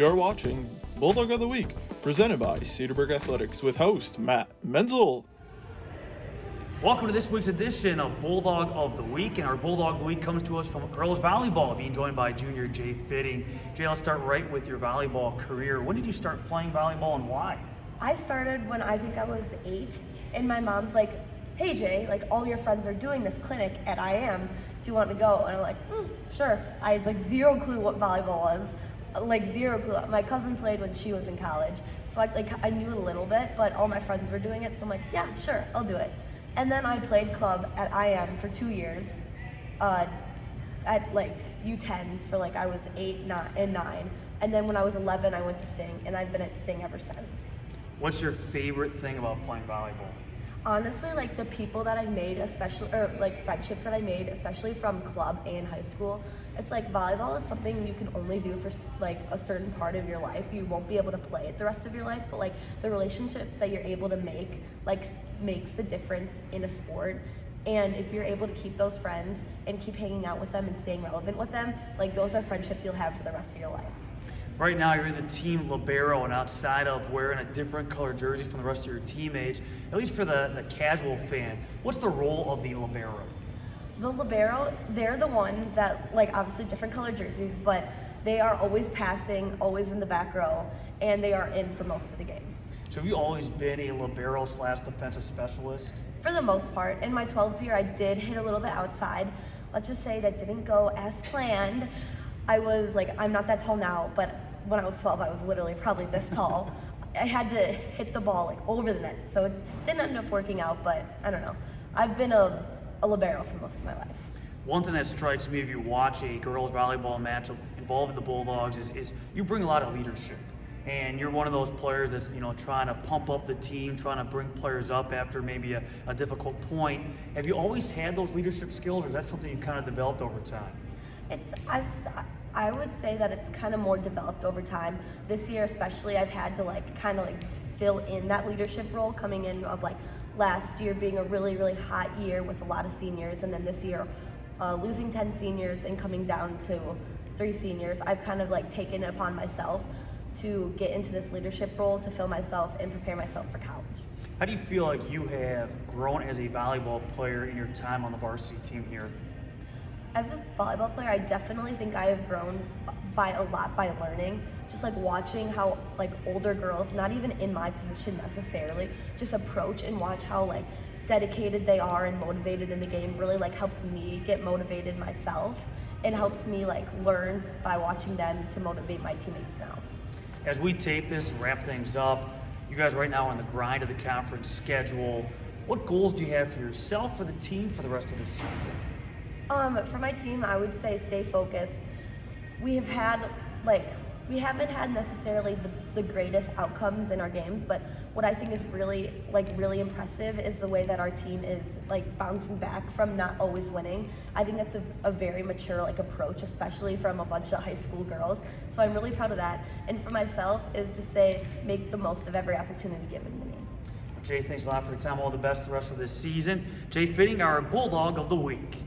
You're watching Bulldog of the Week, presented by Cedarburg Athletics with host Matt Menzel. Welcome to this week's edition of Bulldog of the Week, and our Bulldog of the Week comes to us from girls volleyball, being joined by junior Jae Fitting. Jae, let's start right with your volleyball career. When did you start playing volleyball and why? I started when I think I was 8, and my mom's like, hey Jay, like all your friends are doing this clinic at IM, do you want to go? And I'm like, sure. I had like zero clue what volleyball was, like zero clue. My cousin played when she was in college, so I knew a little bit, but all my friends were doing it, so I'm like, yeah, sure, I'll do it. And then I played club at IM for 2 years, at like U10s for like I was 8, 9. And then when I was 11, I went to Sting, and I've been at Sting ever since. What's your favorite thing about playing volleyball? Honestly, like the people that I've made, especially, or like friendships that I made, especially from club and high school. It's like volleyball is something you can only do for like a certain part of your life. You won't be able to play it the rest of your life, but like the relationships that you're able to make, like makes the difference in a sport. And if you're able to keep those friends and keep hanging out with them and staying relevant with them, like those are friendships you'll have for the rest of your life. Right now, you're in the team libero, and outside of wearing a different color jersey from the rest of your teammates, at least for the casual fan, what's the role of the libero? The libero, they're the ones that, like, obviously different color jerseys, but they are always passing, always in the back row, and they are in for most of the game. So have you always been a libero / defensive specialist? For the most part. In my 12th year, I did hit a little bit outside. Let's just say that didn't go as planned. I was like, I'm not that tall now, but when I was 12, I was literally probably this tall. I had to hit the ball like over the net, so it didn't end up working out, but I don't know. I've been a libero for most of my life. One thing that strikes me if you watch a girls volleyball match involving the Bulldogs is you bring a lot of leadership. And you're one of those players that's, trying to pump up the team, trying to bring players up after maybe a difficult point. Have you always had those leadership skills, or is that something you've kind of developed over time? I would say that it's kind of more developed over time. This year especially, I've had to kind of fill in that leadership role, coming in of last year being a really, really hot year with a lot of seniors, and then this year losing 10 seniors and coming down to 3 seniors. I've kind of taken it upon myself to get into this leadership role to fill myself and prepare myself for college. How do you feel like you have grown as a volleyball player in your time on the varsity team here? As a volleyball player, I definitely think I have grown by a lot by learning. Just watching how older girls, not even in my position necessarily, just approach and watch how dedicated they are and motivated in the game really helps me get motivated myself, and helps me learn by watching them to motivate my teammates now. As we tape this and wrap things up, you guys right now are on the grind of the conference schedule. What goals do you have for yourself, for the team, for the rest of this season? For my team, I would say stay focused. We haven't had necessarily the greatest outcomes in our games, but what I think is really impressive is the way that our team is bouncing back from not always winning. I think that's a very mature approach, especially from a bunch of high school girls. So I'm really proud of that. And for myself is to say, make the most of every opportunity given to me. Jae, thanks a lot for your time. All the best the rest of this season. Jae Fitting, our Bulldog of the Week.